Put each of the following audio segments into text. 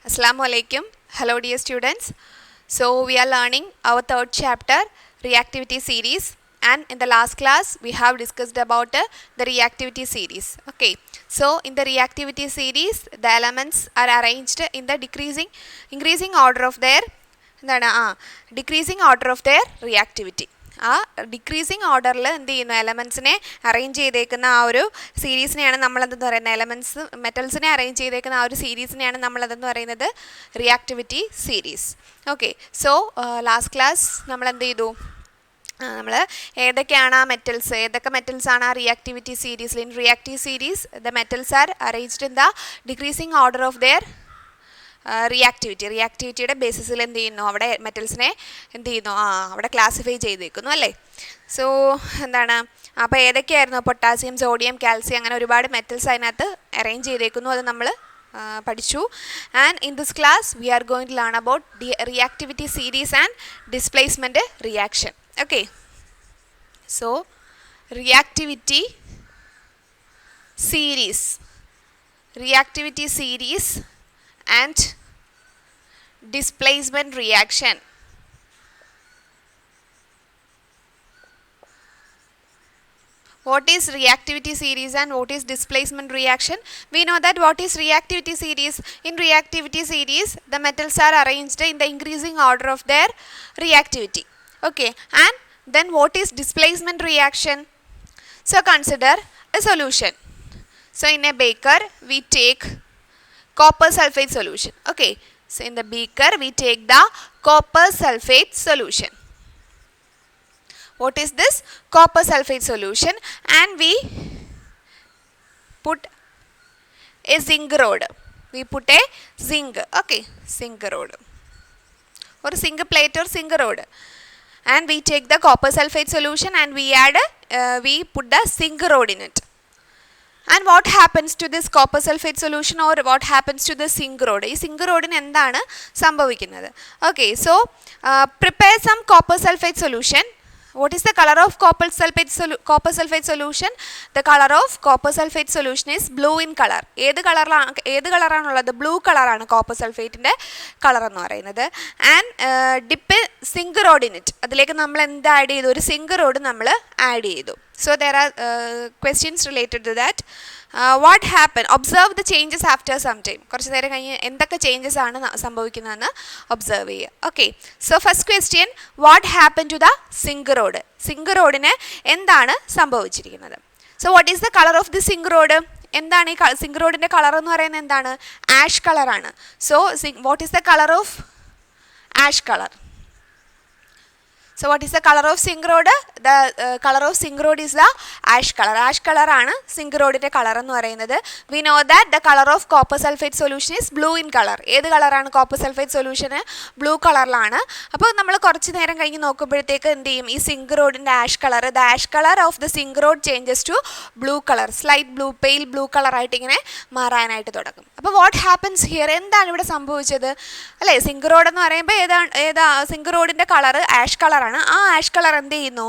Assalamu Alaikum. Hello dear students. So we are learning our third chapter, reactivity series, and in the last class we have discussed about the reactivity series. Okay, so in the reactivity series the elements are arranged in the increasing order of their decreasing order of their reactivity. ആ decreasing ഓർഡറിൽ എന്ത് ചെയ്യുന്നു, എലമെൻസിനെ arrange ചെയ്തേക്കുന്ന ആ ഒരു സീരീസിനെയാണ് നമ്മളെന്തെന്ന് പറയുന്നത്, മെറ്റൽസിനെ arrange ചെയ്തേക്കുന്ന ആ ഒരു സീരീസിനെയാണ് നമ്മളെന്തെന്ന് പറയുന്നത്, reactivity series. Okay, so last class നമ്മൾ എന്ത് ചെയ്തു, നമ്മൾ ഏതൊക്കെയാണ് ആ മെറ്റൽസ്, ഏതൊക്കെ മെറ്റൽസാണ് ആ റിയാക്ടിവിറ്റി സീരീസിൽ. In reactive series the metals are arranged in the decreasing order of their റിയാക്ടിവിറ്റിയുടെ ബേസിസിൽ എന്ത് ചെയ്യുന്നു, അവിടെ മെറ്റൽസിനെ എന്ത് ചെയ്യുന്നു, അവിടെ ക്ലാസിഫൈ ചെയ്തേക്കുന്നു അല്ലേ. സോ അപ്പോൾ ഏതൊക്കെയായിരുന്നു, പൊട്ടാസ്യം, സോഡിയം, കാൽസ്യം, അങ്ങനെ ഒരുപാട് മെറ്റൽസ് അതിനകത്ത് അറേഞ്ച് ചെയ്തേക്കുന്നു, അത് നമ്മൾ പഠിച്ചു. And in this class we are going to learn about reactivity series and displacement reaction. Okay, so reactivity series and displacement reaction. What is reactivity series and what is displacement reaction? We know that what is reactivity series. In reactivity series the metals are arranged in the increasing order of their reactivity. Okay, and then what is displacement reaction? So consider a solution. So in a beaker we take copper sulfate solution. Okay, so in the beaker we take the copper sulfate solution. What is this? Copper sulfate solution, and we put a zinc rod. We put a zinc, okay, zinc rod or zinc plate or zinc rod, and we take the copper sulfate solution and we put the zinc rod in it. And what happens to this copper sulfate solution or what happens to the zinc rod? ഈ zinc റോഡിന് എന്താണ് സംഭവിക്കുന്നത്? Okay, so prepare some copper sulfate solution. What is the color of copper sulfate solution? The color of copper sulfate solution is blue in color. ഏത് കളറാണുള്ളത്? Blue കളറാണ് copper സൾഫേറ്റിൻ്റെ colour എന്ന് പറയുന്നത്. And dip zinc rod in it. അതിലേക്ക് നമ്മൾ എന്ത് add ചെയ്തു? ഒരു സിങ്ക് റോഡ് നമ്മൾ ആഡ് ചെയ്തു. So there are questions related to that. What happened? Observe the changes after some time. കുറച്ച് നേരം കഴിഞ്ഞ് എന്തൊക്കെ ചേഞ്ചസ് ആണ് സംഭവിക്കുന്നതെന്ന് ഒബ്സർവ് ചെയ്യുക. Okay, so first question, what happen to the zinc rod? Zinc റോഡിന് എന്താണ് സംഭവിച്ചിരിക്കുന്നത്? So what is the colour of the zinc rod? എന്താണ് ഈ സിങ്ക് റോഡിൻ്റെ കളർ എന്ന് പറയുന്നത്? എന്താണ്? ആഷ് കളറാണ്. So what is the colour of ash colour? So what is the color of zinc rod? The color of zinc rod is the ash color. Ash color ആണ് zinc റോഡിൻ്റെ colour എന്ന് പറയുന്നത്. We know that the color of copper sulfate solution is blue in color. ഏത് കളറാണ് copper sulphate സൊല്യൂഷന്? Blue കളറിലാണ്. അപ്പോൾ നമ്മൾ കുറച്ച് നേരം കഴിഞ്ഞ് നോക്കുമ്പോഴത്തേക്ക് എന്ത് ചെയ്യും? ഈ zinc റോഡിൻ്റെ ash colour, the ash colour of the zinc rod changes to blue colour, slight blue, pale blue കളറായിട്ട് ഇങ്ങനെ മാറാനായിട്ട് തുടങ്ങും. അപ്പോൾ വാട്ട് ഹാപ്പൻസ് ഹിയർ? എന്താണ് ഇവിടെ സംഭവിച്ചത് അല്ലേ? zinc റോഡ് എന്ന് പറയുമ്പോൾ ഏതാ zinc റോഡിൻ്റെ കളർ ആഷ് കളറാണ്. ആ ആഷ് കളർ എന്ത് ചെയ്യുന്നു?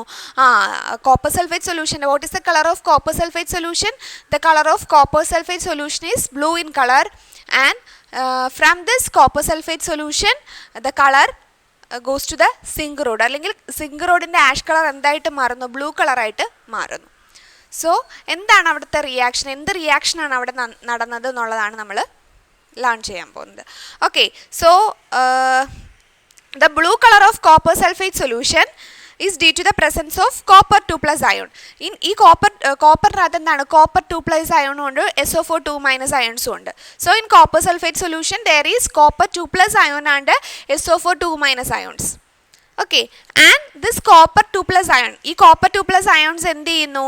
Copper sulphate solution. What is the colour of copper sulphate solution? The colour of copper sulphate solution is blue in colour. And from this copper sulphate solution the colour goes to the zinc rod, അല്ലെങ്കിൽ zinc റോഡിൻ്റെ ash colour എന്തായിട്ട് മാറുന്നു? Blue കളറായിട്ട് മാറുന്നു. So എന്താണ് അവിടുത്തെ reaction? എന്ത് റിയാക്ഷനാണ് അവിടെ നടന്നത് എന്നുള്ളതാണ് നമ്മൾ ലേൺ ചെയ്യാൻ പോകുന്നത്. Okay, so the blue color of copper sulfate solution is due to the presence of copper 2+ ion. In ഈ കോപ്പറിനകത്ത് എന്താണ്? കോപ്പർ 2+ ion ഉണ്ട്, SO4 2- ions ഉണ്ട്. So in copper sulfate solution there is copper 2+ ion and SO4 2- ions. Okay, and this copper 2+ ion, ഈ copper 2+ ions എന്ത് ചെയ്യുന്നു?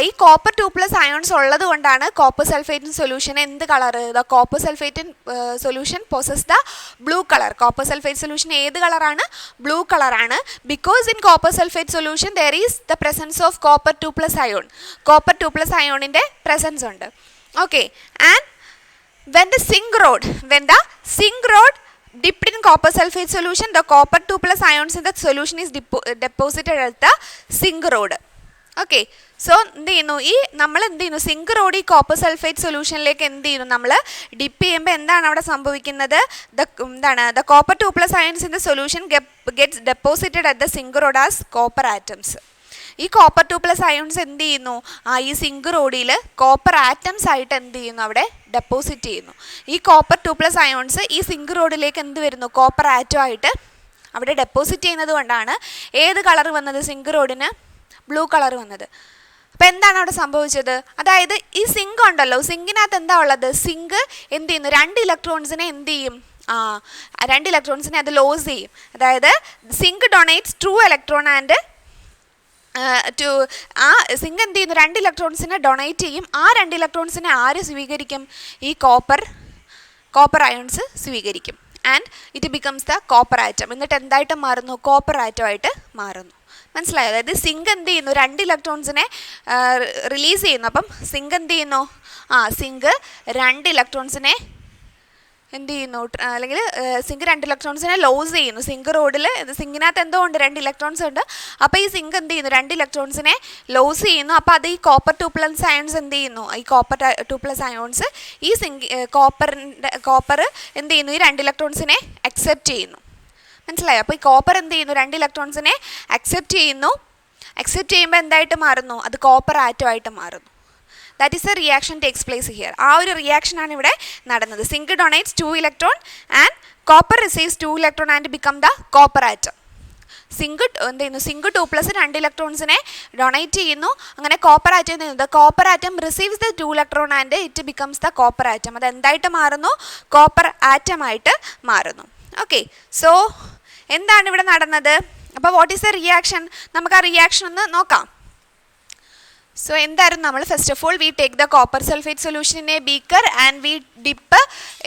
ഈ copper 2+ ions ഉള്ളത് കൊണ്ടാണ് കോപ്പർ സൾഫേറ്റ് സൊല്യൂഷൻ എന്ത് colour? The copper sulphate solution possess the blue colour. Copper sulphate solution ഏത് കളറാണ്? Blue കളറാണ്. Because in copper sulphate solution there is the presence of copper 2+ ion. Copper 2+ ion-ൻ്റെ presence ഉണ്ട്. Okay, and when the zinc rod dipped in copper sulfate solution, the copper 2+ ions in the solution is deposited at the zinc rod. Okay, so എന്ത് ചെയ്യുന്നു, ഈ നമ്മൾ എന്ത് ചെയ്യുന്നു, zinc rod ഈ copper sulphate സൊല്യൂഷനിലേക്ക് എന്ത് ചെയ്യുന്നു, നമ്മൾ ഡിപ്പ് ചെയ്യുമ്പോൾ എന്താണ് അവിടെ സംഭവിക്കുന്നത്, the copper 2+ ions in the solution gets deposited at the zinc rod as copper atoms. ഈ കോപ്പർ 2+ അയോൺസ് എന്ത് ചെയ്യുന്നു, ഈ സിങ്ക് റോഡിൽ കോപ്പർ ആറ്റംസ് ആയിട്ട് എന്ത് ചെയ്യുന്നു, അവിടെ ഡെപ്പോസിറ്റ് ചെയ്യുന്നു. ഈ കോപ്പർ 2+ അയോൺസ് ഈ സിങ്ക് റോഡിലേക്ക് എന്ത് വരുന്നു, കോപ്പർ ആറ്റം ആയിട്ട് അവിടെ ഡെപ്പോസിറ്റ് ചെയ്യുന്നത് കൊണ്ടാണ് ഏത് കളർ വന്നത്, സിങ്ക് റോഡിന് ബ്ലൂ കളർ വന്നത്. അപ്പോൾ എന്താണ് അവിടെ സംഭവിച്ചത്, അതായത് ഈ സിങ്ക് ഉണ്ടല്ലോ, സിങ്കിനകത്ത് എന്താ ഉള്ളത്, സിങ്ക് എന്ത് ചെയ്യുന്നു, 2 ഇലക്ട്രോൺസിനെ എന്ത് ചെയ്യും, 2 ഇലക്ട്രോൺസിനെ അത് ലോസ് ചെയ്യും. അതായത് zinc donates two electron and zinc എന്ത് ചെയ്യുന്നു, 2 ഇലക്ട്രോൺസിനെ ഡൊണേറ്റ് ചെയ്യും. ആ 2 ഇലക്ട്രോൺസിനെ ആര് സ്വീകരിക്കും, ഈ കോപ്പർ അയോൺസ് സ്വീകരിക്കും. And it becomes the copper atom. എന്നിട്ട് എന്തായിട്ട് മാറുന്നു, കോപ്പർ ആറ്റം ആയിട്ട് മാറുന്നു. മനസ്സിലായോ? അതായത് സിങ്ക് എന്ത് ചെയ്യുന്നു, 2 ഇലക്ട്രോൺസിനെ റിലീസ് ചെയ്യുന്നു. അപ്പം സിങ്ക് എന്ത് ചെയ്യുന്നു, സിങ്ക് 2 ഇലക്ട്രോൺസിനെ എന്ത് ചെയ്യുന്നു, അല്ലെങ്കിൽ സിങ്ക് 2 ഇലക്ട്രോൺസിനെ ലോസ് ചെയ്യുന്നു. സിങ്ക് റോഡിൽ സിങ്കിനകത്ത് എന്തോ ഉണ്ട്, 2 ഇലക്ട്രോൺസ് ഉണ്ട്. അപ്പോൾ ഈ സിങ്ക് എന്ത് ചെയ്യുന്നു, 2 ഇലക്ട്രോൺസിനെ ലോസ് ചെയ്യുന്നു. അപ്പോൾ അത് ഈ കോപ്പർ 2+ അയോൺസ് എന്ത് ചെയ്യുന്നു, ഈ കോപ്പർ 2+ അയോൺസ് ഈ കോപ്പർ എന്ത് ചെയ്യുന്നു, ഈ 2 ഇലക്ട്രോൺസിനെ അക്സെപ്റ്റ് ചെയ്യുന്നു. മനസ്സിലായോ? അപ്പോൾ ഈ കോപ്പർ എന്ത് ചെയ്യുന്നു, 2 ഇലക്ട്രോൺസിനെ അക്സെപ്റ്റ് ചെയ്യുന്നു. അക്സെപ്റ്റ് ചെയ്യുമ്പോൾ എന്തായിട്ട് മാറുന്നു, അത് കോപ്പർ ആറ്റം ആയിട്ട് മാറുന്നു. That is a reaction takes place here. ആ ഒരു റിയാക്ഷനാണ് ഇവിടെ നടന്നത്. Zinc donates 2 electron and copper receives 2 electron and become the copper atom. Zinc എന്ത് ചെയ്യുന്നു, സിങ്ക് 2+ 2 ഇലക്ട്രോൺസിനെ ഡൊണേറ്റ് ചെയ്യുന്നു. അങ്ങനെ കോപ്പർ ആറ്റം എന്ത് ചെയ്യുന്നു, copper atom receives the 2 electron and it becomes the copper atom. അത് എന്തായിട്ട് മാറുന്നു, കോപ്പർ ആറ്റമായിട്ട് മാറുന്നു. ഓക്കെ, സോ എന്താണ് ഇവിടെ നടന്നത്? അപ്പോൾ വാട്ട് ഈസ് എ റിയാക്ഷൻ, നമുക്ക് ആ റിയാക്ഷൻ ഒന്ന് നോക്കാം. സോ എന്തായിരുന്നു, നമ്മൾ first of all we take the copper sulphate solution in a beaker and we dip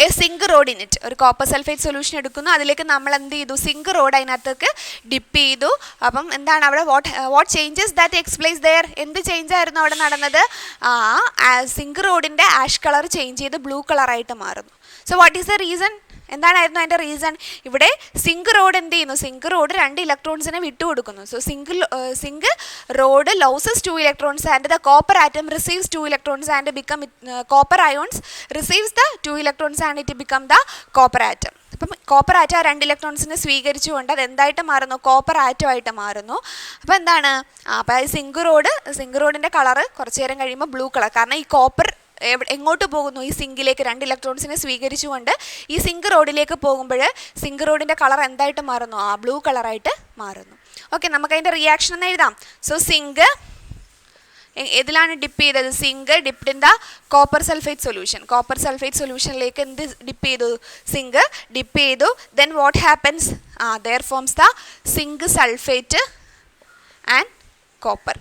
a zinc rod in it. ഒരു കോപ്പർ സൾഫേറ്റ് സൊല്യൂഷൻ എടുക്കുന്നു, അതിലേക്ക് നമ്മൾ എന്ത് ചെയ്തു, സിങ്ക് റോഡ് അതിനകത്തേക്ക് ഡിപ്പ് ചെയ്തു. അപ്പം എന്താണ് അവിടെ what changes that explains there, എന്ത് ചേഞ്ച് ആയിരുന്നു അവിടെ നടന്നത്, സിങ്ക് റോഡിൻ്റെ ആഷ് കളർ ചേഞ്ച് ചെയ്ത് ബ്ലൂ കളറായിട്ട് മാറുന്നു. So what is the reason, എന്താണായിരുന്നു അതിൻ്റെ റീസൺ? ഇവിടെ സിങ്ക് റോഡ് എന്ത് ചെയ്യുന്നു, സിങ്ക് റോഡ് 2 ഇലക്ട്രോൺസിനെ വിട്ടുകൊടുക്കുന്നു. So zinc rod loses 2 electrons and the copper atom receives 2 electrons and become copper ions receives the 2 electrons and it become the copper atom. അപ്പം copper atom 2 ഇലക്ട്രോൺസിനെ സ്വീകരിച്ചുകൊണ്ട് അത് എന്തായിട്ട് മാറുന്നു, കോപ്പർ ആറ്റം ആയിട്ട് മാറുന്നു. അപ്പോൾ എന്താണ്, അപ്പോൾ സിങ്ക് റോഡിൻ്റെ കളറ് കുറച്ച് നേരം കഴിയുമ്പോൾ ബ്ലൂ കളർ, കാരണം ഈ കോപ്പർ എങ്ങോട്ട് പോകുന്നു, ഈ സിങ്കിലേക്ക് 2 ഇലക്ട്രോൺസിനെ സ്വീകരിച്ചുകൊണ്ട് ഈ സിങ്ക് റോഡിലേക്ക് പോകുമ്പോൾ സിങ്ക് റോഡിൻ്റെ കളർ എന്തായിട്ട് മാറുന്നു, ബ്ലൂ കളറായിട്ട് മാറുന്നു. ഓക്കെ, നമുക്കതിൻ്റെ റിയാക്ഷൻ എന്ന് എഴുതാം. സോ സിങ്ക് ഏതിലാണ് ഡിപ്പ് ചെയ്തത്, zinc dipped in the copper sulphate solution. Copper sulphate സൊല്യൂഷനിലേക്ക് എന്ത് ഡിപ്പ് ചെയ്തു, സിങ്ക് ഡിപ്പ് ചെയ്തു. Then what happens, there forms the zinc sulphate and copper.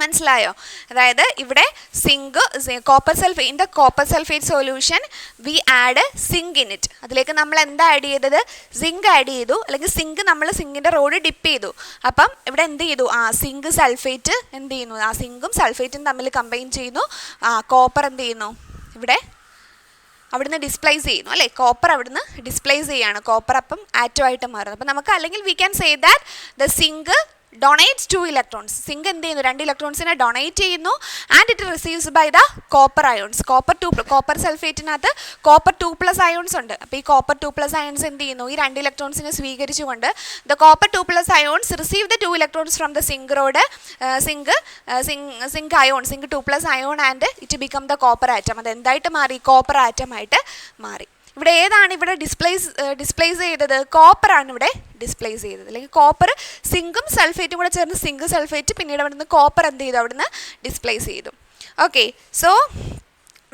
മനസ്സിലായോ? അതായത് ഇവിടെ zinc copper sulphate in the copper sulphate solution we add zinc in it. അതിലേക്ക് നമ്മൾ എന്താ ആഡ് ചെയ്തത്, സിങ്ക് ആഡ് ചെയ്തു, അല്ലെങ്കിൽ സിങ്കിൻ്റെ റോഡ് ഡിപ്പ് ചെയ്തു. അപ്പം ഇവിടെ എന്ത് ചെയ്തു, സിങ്ക് സൾഫേറ്റ് എന്ത് ചെയ്യുന്നു, സിങ്കും സൾഫേറ്റും തമ്മിൽ കമ്പൈൻ ചെയ്യുന്നു. കോപ്പർ എന്ത് ചെയ്യുന്നു, ഇവിടെ അവിടുന്ന് ഡിസ്പ്ലേസ് ചെയ്യുന്നു, അല്ലേ, കോപ്പർ അവിടുന്ന് ഡിസ്പ്ലേസ് ചെയ്യാണ്. കോപ്പർ അപ്പം ആറ്റമായിട്ട് മാറുന്നു. അപ്പം നമുക്ക് അല്ലെങ്കിൽ we can say that the zinc donates 2 electrons. സിങ്ക് എന്ത് ചെയ്യുന്നു, 2 ഇലക്ട്രോൺസിനെ ഡൊണേറ്റ് ചെയ്യുന്നു. And it receives by the copper ions. Copper സൾഫേറ്റിനകത്ത് കോപ്പർ 2+ അയോൺസ് ഉണ്ട്. അപ്പോൾ ഈ കോപ്പർ 2+ അയോൺസ് എന്ത് ചെയ്യുന്നു, ഈ 2 ഇലക്ട്രോൺസിനെ സ്വീകരിച്ചുകൊണ്ട് the copper 2+ ions receive the 2 electrons from the zinc rod zinc ion, zinc 2+ ion and it become the copper atom. അത് എന്തായിട്ട് മാറി, കോപ്പർ ആറ്റമായിട്ട് മാറി. ഇവിടെ ഏതാണ് ഇവിടെ ഡിസ്പ്ലേസ് ചെയ്തത്, കോപ്പറാണ് ഇവിടെ ഡിസ്പ്ലേസ് ചെയ്തത്. അല്ലെങ്കിൽ കോപ്പർ സിങ്കും സൾഫേറ്റും കൂടെ ചേർന്ന് സിങ്ക് സൾഫേറ്റ്, പിന്നീട് അവിടുന്ന് കോപ്പർ എന്ത് ചെയ്തു, അവിടുന്ന് ഡിസ്പ്ലേസ് ചെയ്തു. Okay, so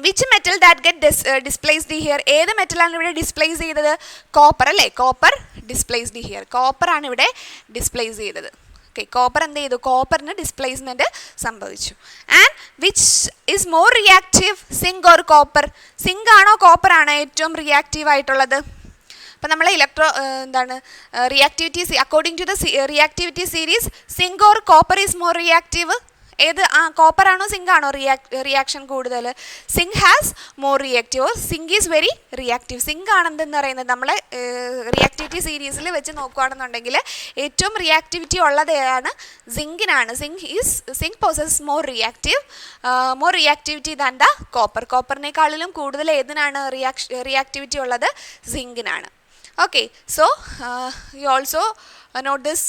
which metal that get displaced here, ഏത് മെറ്റലാണ് ഇവിടെ ഡിസ്പ്ലേസ് ചെയ്തത്, കോപ്പർ, അല്ലേ, കോപ്പർ ഡിസ്പ്ലേസ്ഡ് ഹിയർ, കോപ്പറാണ് ഇവിടെ ഡിസ്പ്ലേസ് ചെയ്തത്. ഓക്കെ, കോപ്പർ എന്ത് ചെയ്തു, കോപ്പറിന് ഡിസ്പ്ലേസ്മെൻറ്റ് സംഭവിച്ചു. And which is more reactive, zinc or copper, zinc ആണോ കോപ്പർ ആണോ ഏറ്റവും റിയാക്റ്റീവ് ആയിട്ടുള്ളത്? അപ്പം നമ്മൾ reactivity according to the reactivity series zinc or copper is more reactive, ഏത് കോപ്പർ ആണോ സിങ്ക് ആണോ റിയാക്ഷൻ കൂടുതൽ? Zinc has more reactive. Zinc is very reactive. Zinc ആണെന്തെന്ന് പറയുന്നത് നമ്മൾ റിയാക്ടിവിറ്റി സീരീസിൽ വെച്ച് നോക്കുകയാണെന്നുണ്ടെങ്കിൽ ഏറ്റവും റിയാക്ടിവിറ്റി ഉള്ളതാണ് സിങ്കിനാണ്. Zinc possess more reactivity than the copper. കോപ്പറിനേക്കാളിലും കൂടുതൽ ഏതിനാണ് റിയാക്ടിവിറ്റി ഉള്ളത്? സിങ്കിനാണ്. Okay, so you also note this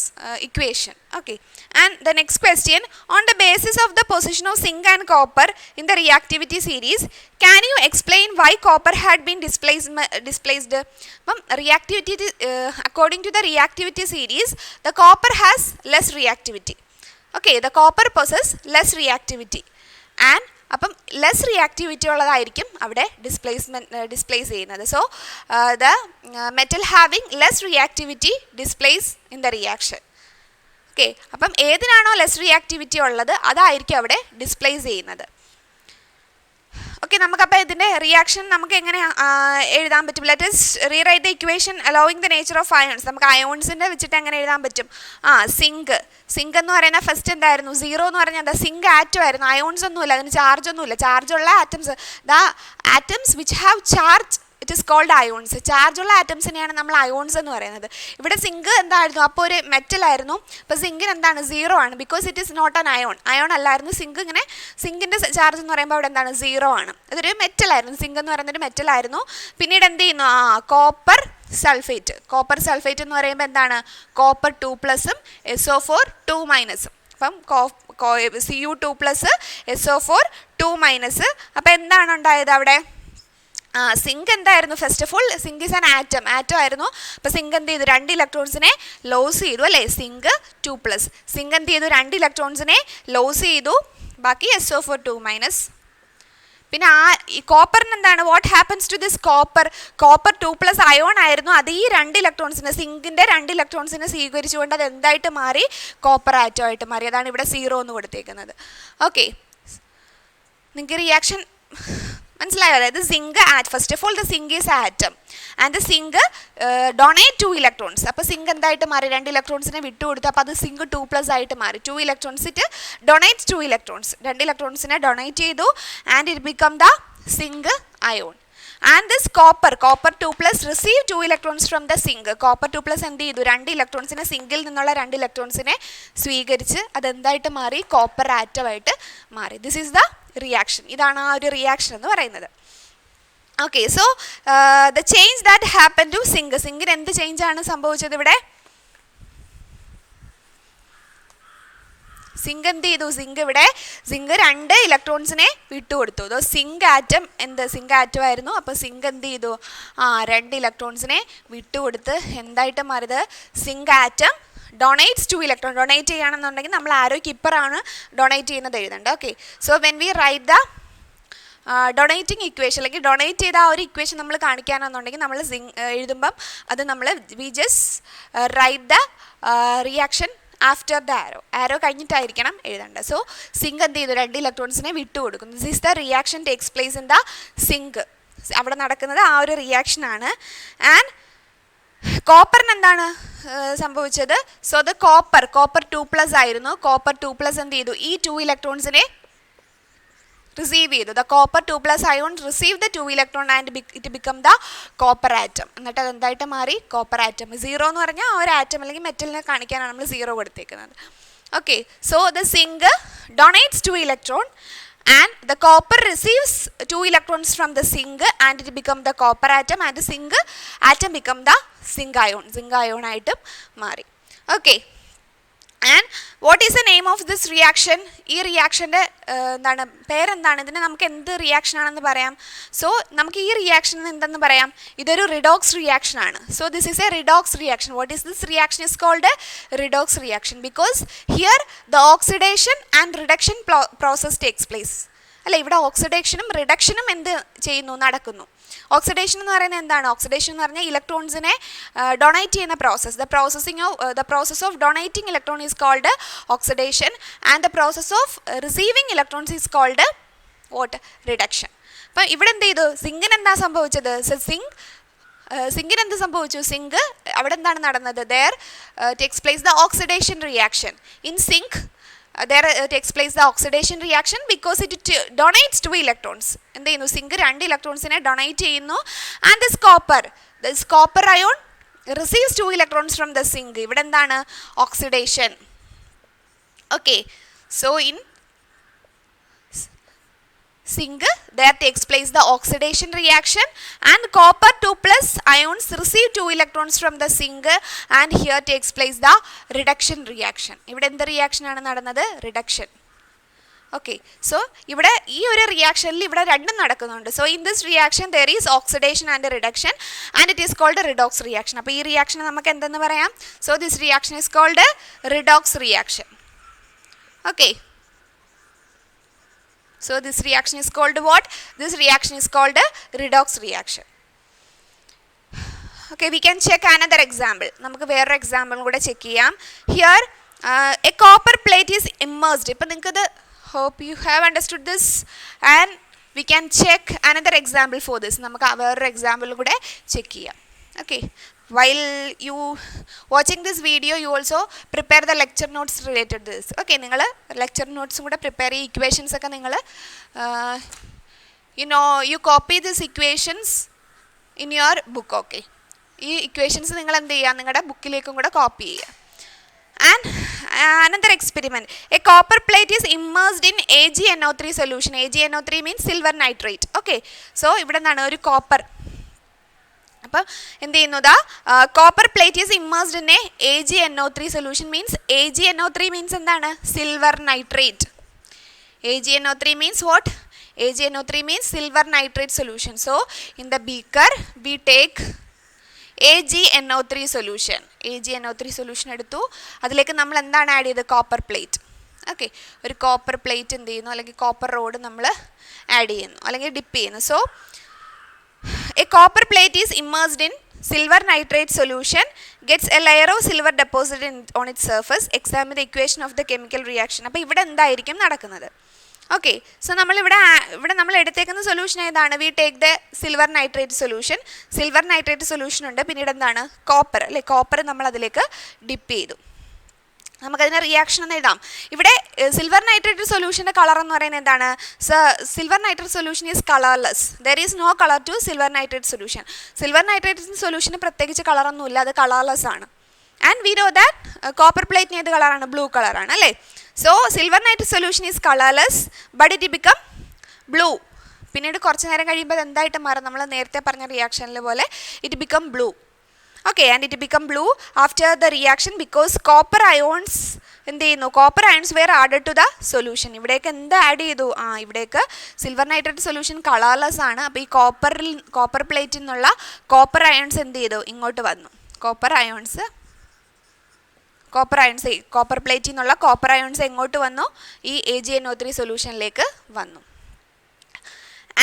equation. Okay, and the next question, on the basis of the position of zinc and copper in the reactivity series, can you explain why copper had been displaced? Reactivity, according to the reactivity series, the copper has less reactivity. Okay, the copper possesses less reactivity, and അപ്പം less reactivity ഉള്ളതായിരിക്കും അവിടെ displace ചെയ്യുന്നത്. So the metal having less reactivity displace in the reaction. Okay, അപ്പം ഏതിനാണോ less reactivity ഉള്ളത് അതായിരിക്കും അവിടെ displace ചെയ്യുന്നത്. ഓക്കെ, നമുക്കപ്പോൾ ഇതിൻ്റെ റിയാക്ഷൻ നമുക്ക് എങ്ങനെ എഴുതാൻ പറ്റും? Let us rewrite the equation allowing the nature of ions. നമുക്ക് അയോൺസിൻ്റെ വെച്ചിട്ട് എങ്ങനെ എഴുതാൻ പറ്റും? സിങ്ക് എന്ന് പറയുന്ന ഫസ്റ്റ് എന്തായിരുന്നു? 0 എന്ന് പറഞ്ഞാൽ എന്താ? സിങ്ക് ആറ്റം ആയിരുന്നു. അയോൺസ് ഒന്നുമില്ല, അതിന് ചാർജ് ഒന്നുമില്ല. ചാർജുള്ള atoms, the atoms which have charge, it is called ions. ചാർജുള്ള ആറ്റംസിനെയാണ് നമ്മൾ അയോൺസ് എന്ന് പറയുന്നത്. ഇവിടെ സിങ്ക് എന്തായിരുന്നു? അപ്പോൾ ഒരു മെറ്റൽ ആയിരുന്നു. അപ്പോൾ സിങ്കിന് എന്താണ്? 0 ആണ്. Because it is not an ion അല്ലായിരുന്നു. സിങ്കിൻ്റെ ചാർജ് എന്ന് പറയുമ്പോൾ അവിടെ എന്താണ്? 0 ആണ്. അതൊരു മെറ്റലായിരുന്നു. സിങ്ക് എന്ന് പറയുന്നൊരു മെറ്റലായിരുന്നു. പിന്നീട് എന്ത് ചെയ്യുന്നു? കോപ്പർ സൾഫേറ്റ് എന്ന് പറയുമ്പോൾ എന്താണ്? Copper 2+ SO4 2-. അപ്പം Cu2+ SO4 2-. അപ്പോൾ എന്താണ് ഉണ്ടായത് അവിടെ? സിങ്ക് എന്തായിരുന്നു? First of all zinc is an atom ആയിരുന്നു. അപ്പോൾ സിങ്ക് എന്ത് ചെയ്തു? 2 ഇലക്ട്രോൺസിനെ ലോസ് ചെയ്തു അല്ലേ? സിങ്ക് 2+. സിങ്ക് എന്ത് ചെയ്തു? 2 ഇലക്ട്രോൺസിനെ ലോസ് ചെയ്തു. ബാക്കി SO4 2-. പിന്നെ ഈ കോപ്പറിന് എന്താണ്? What happens to this copper 2+ ion ആയിരുന്നു. അത് ഈ 2 ഇലക്ട്രോൺസിനെ, സിങ്കിൻ്റെ 2 ഇലക്ട്രോൺസിനെ സ്വീകരിച്ചുകൊണ്ട് അത് എന്തായിട്ട് മാറി? കോപ്പർ ആറ്റം ആയിട്ട് മാറി. അതാണ് ഇവിടെ 0 എന്ന് കൊടുത്തേക്കുന്നത്. ഓക്കെ, നിങ്ങൾക്ക് റിയാക്ഷൻ മനസ്സിലായോ? അതായത് zinc first of all the zinc is atom and the zinc donate 2 electrons. അപ്പോൾ സിങ്ക് എന്തായിട്ട് മാറി? 2 ഇലക്ട്രോൺസിനെ വിട്ടുകൊടുത്തു. അപ്പോൾ അത് സിങ്ക് 2+ ആയിട്ട് മാറി. 2 ഇലക്ട്രോൺസ് ഇറ്റ് ഡൊണേറ്റ്സ് 2 ഇലക്ട്രോൺസ്. 2 ഇലക്ട്രോൺസിനെ ഡൊണേറ്റ് ചെയ്തു and it become the zinc ion. And this copper 2+ receive 2 electrons from the zinc. Copper 2+ എന്ത് ചെയ്തു? 2 ഇലക്ട്രോൺസിനെ, സിങ്കിൽ നിന്നുള്ള 2 ഇലക്ട്രോൺസിനെ സ്വീകരിച്ച് അതെന്തായിട്ട് മാറി? കോപ്പർ ആറ്റമായിട്ട് മാറി. This is the reaction. ഇതാണ് ആ ഒരു റിയാക്ഷൻ എന്ന് പറയുന്നത്. Okay, so the change that happen to zinc. സിങ്കിന് എന്ത് ചേഞ്ചാണ് സംഭവിച്ചത് ഇവിടെ? സിങ്ക് എന്ത് ചെയ്തു? സിങ്ക് 2 ഇലക്ട്രോൺസിനെ വിട്ടുകൊടുത്തു. സിങ്ക് ആറ്റം സിങ്ക് ആറ്റം ആയിരുന്നു. അപ്പോൾ സിങ്ക് എന്ത് ചെയ്തു? 2 ഇലക്ട്രോൺസിനെ വിട്ടുകൊടുത്ത് എന്തായിട്ട് മാറിയത്? Zinc atom donates 2 electron. Donate ചെയ്യുകയാണെന്നുണ്ടെങ്കിൽ നമ്മൾ ആരോയ്ക്ക് ഇപ്പറാണ് ഡൊണേറ്റ് ചെയ്യുന്നത് എഴുതേണ്ടത്. Okay, so when we write the donating equation, അല്ലെങ്കിൽ ഡൊണേറ്റ് ചെയ്ത ആ ഒരു ഇക്വേഷൻ നമ്മൾ കാണിക്കാനാണെന്നുണ്ടെങ്കിൽ നമ്മൾ എഴുതുമ്പം അത് നമ്മൾ we just write the reaction after the arrow കഴിഞ്ഞിട്ടായിരിക്കണം എഴുതേണ്ടത്. സോ സിങ്ക് എന്ത് ചെയ്തു? 2 ഇലക്ട്രോൺസിനെ വിട്ടുകൊടുക്കുന്നു. This is the reaction takes place in the zinc. അവിടെ നടക്കുന്നത് ആ ഒരു റിയാക്ഷനാണ്. ആൻഡ് കോപ്പറിന് എന്താണ് സംഭവിച്ചത്? സോ ദ കോപ്പർ 2+ ആയിരുന്നു. കോപ്പർ 2+ എന്ത് ചെയ്തു? ഈ 2 ഇലക്ട്രോൺസിനെ റിസീവ് ചെയ്തു. The copper 2+ ion receive the 2 electron and it become the copper atom. എന്നിട്ട് അത് എന്തായിട്ട് മാറി? Copper atom. 0 എന്ന് പറഞ്ഞാൽ ആ ഒരു ആറ്റം അല്ലെങ്കിൽ മെറ്റലിനെ കാണിക്കാനാണ് നമ്മൾ 0 കൊടുത്തേക്കുന്നത്. Okay, so the zinc donates 2 electron and the copper receives 2 electrons from the zinc and it become the copper atom and the zinc atom become the zinc ion item mari. Okay, and what is the name of this reaction? This reaction എന്താണ് പേര് എന്താണ്? ഇതിനെ നമുക്ക് എന്ത് reaction ആണെന്ന് പറയാം. So നമുക്ക് ഈ റിയാക്ഷൻ എന്തെന്ന് പറയാം? ഇതൊരു റിഡോക്സ് റിയാക്ഷൻ ആണ്. So this is a redox reaction. What is this reaction? Is called redox reaction because here the oxidation and reduction process takes place. അല്ല, ഇവിടെ ഓക്സിഡേഷനും റിഡക്ഷനും എന്ത് ചെയ്യുന്നു? നടക്കുന്നു. ഓക്സിഡേഷൻ എന്ന് പറയുന്നത് എന്താണ്? ഓക്സിഡേഷൻ എന്ന് പറഞ്ഞാൽ ഇലക്ട്രോൺസിനെ ഡൊണേറ്റ് ചെയ്യുന്ന process. The process of donating electron is called oxidation and the process of receiving electrons is called what? Reduction. അപ്പം ഇവിടെ എന്ത് ചെയ്തു? സിങ്കിന് എന്താ സംഭവിച്ചത്? സിങ്കിന് എന്ത് സംഭവിച്ചു? സിങ്ക് അവിടെ എന്താണ് നടന്നത്? There takes place the oxidation reaction. In zinc there takes place the oxidation reaction because it donates 2 electrons. എന്ത് ചെയ്യുന്നു? സിങ്ക് 2 ഇലക്ട്രോൺസിനെ ഡൊണേറ്റ് ചെയ്യുന്നു. And this copper ion receives 2 electrons from the zinc. ഇവിടെ എന്താണ്? Oxidation. Okay, so in zinc there takes place the oxidation reaction and copper 2 plus ions receive 2 electrons from the zinc and here takes place the reduction reaction. ഇവിടെ എന്ത് reaction ആണ് നടന്നത്? Reduction. Okay, so ഇവിടെ ഈ ഒരു റിയാക്ഷനിൽ ഇവിടെ രണ്ടും നടക്കുന്നുണ്ട്. So in this reaction there is oxidation and reduction and it is called a redox reaction. അപ്പോൾ ഈ റിയാക്ഷൻ നമുക്ക് എന്തെന്ന് പറയാം? So this reaction is called a redox reaction. Okay, so this reaction is called what? This reaction is called a redox reaction. Okay, we can check another example. നമുക്ക് വേറൊരു example കൂടെ check ചെയ്യാം. Here a copper plate is immersed. ഇപ്പോൾ നിങ്ങൾക്ക് hope you have understood this and we can check another example for this. നമുക്ക് വേറൊരു example കൂടെ check ചെയ്യാം. Okay, while you watching this video you also prepare the lecture notes related to this. Okay, നിങ്ങൾ lecture notes കൂടെ prepare ഈ equations ഒക്കെ നിങ്ങൾ you copy these equations in your book. Okay, ഈ equations നിങ്ങൾ എന്ത് ചെയ്യുക? നിങ്ങളുടെ ബുക്കിലേക്കും കൂടെ കോപ്പി ചെയ്യുക. And another experiment, a copper plate is immersed in AgNO3 solution. AgNO3 means silver nitrate. Okay, so ഇവിടെ എന്താണ്? ഒരു കോപ്പർ. അപ്പോൾ എന്ത് ചെയ്യുന്നതാ? Copper plate is immersed in a AgNO3 solution. Means AgNO3 means എന്താണ്? Silver nitrate. AgNO3 means what? AgNO3 means silver nitrate solution. So in the beaker we take AgNO3 solution. AgNO3 solution എടുത്തു. അതിലേക്ക് നമ്മൾ എന്താണ് add ചെയ്തത്? Copper plate. Okay, ഒരു copper plate എന്ത് ചെയ്യുന്നു? അല്ലെങ്കിൽ കോപ്പർ റോഡ് നമ്മൾ ആഡ് ചെയ്യുന്നു അല്ലെങ്കിൽ ഡിപ്പ് ചെയ്യുന്നു. So a copper plate is immersed in silver nitrate solution, gets a layer of silver deposited on its surface. Examine the equation of the chemical reaction. അപ്പോൾ ഇവിടെ എന്തായിരിക്കും നടക്കുന്നത്? ഓക്കെ, സോ ഇവിടെ നമ്മൾ എടുത്തേക്കുന്ന സൊല്യൂഷൻ ഏതാണ്? V take the silver nitrate solution. Silver nitrate solution ഉണ്ട്. പിന്നീട് എന്താണ്? കോപ്പർ അല്ലെ? കോപ്പർ നമ്മൾ അതിലേക്ക് ഡിപ്പ് ചെയ്തു. നമുക്കതിനെ റിയാക്ഷൻ എന്ന് എഴുതാം. ഇവിടെ സിൽവർ നൈട്രേറ്റ് സൊല്യൂഷൻ്റെ കളർ എന്ന് പറയുന്നത് എന്താണ്? Silver nitrate solution is colourless. There is no colour to silver nitrate solution. Silver nitrate സൊല്യൂഷന് പ്രത്യേകിച്ച് കളറൊന്നുമില്ല, അത് കളർലെസ് ആണ്. And we know that copper പ്ലേറ്റിന് ഏത് കളറാണ്? ബ്ലൂ കളറാണ് അല്ലേ? So silver nitrate solution is colourless but it become blue. പിന്നീട് കുറച്ച് നേരം കഴിയുമ്പോൾ അത് എന്തായിട്ട് മാറും? നമ്മൾ നേരത്തെ പറഞ്ഞ റിയാക്ഷനിൽ പോലെ it become blue. Okay, and it become blue after the reaction because copper ions എന്ത് ചെയ്യുന്നു? Copper ions were added to the solution. ഇവിടേക്ക് എന്ത് ആഡ് ചെയ്തു? ഇവിടേക്ക് സിൽവർ നൈട്രേറ്റ് സൊല്യൂഷൻ കളർലെസ് ആണ്. അപ്പോൾ ഈ കോപ്പർ പ്ലേറ്റിൽ നിന്നുള്ള കോപ്പർ അയൺസ് എന്ത് ചെയ്തു? ഇങ്ങോട്ട് വന്നു. കോപ്പർ പ്ലേറ്റിൽ നിന്നുള്ള കോപ്പർ അയൺസ് എങ്ങോട്ട് വന്നു? ഈ AgNO3 സൊല്യൂഷനിലേക്ക് വന്നു.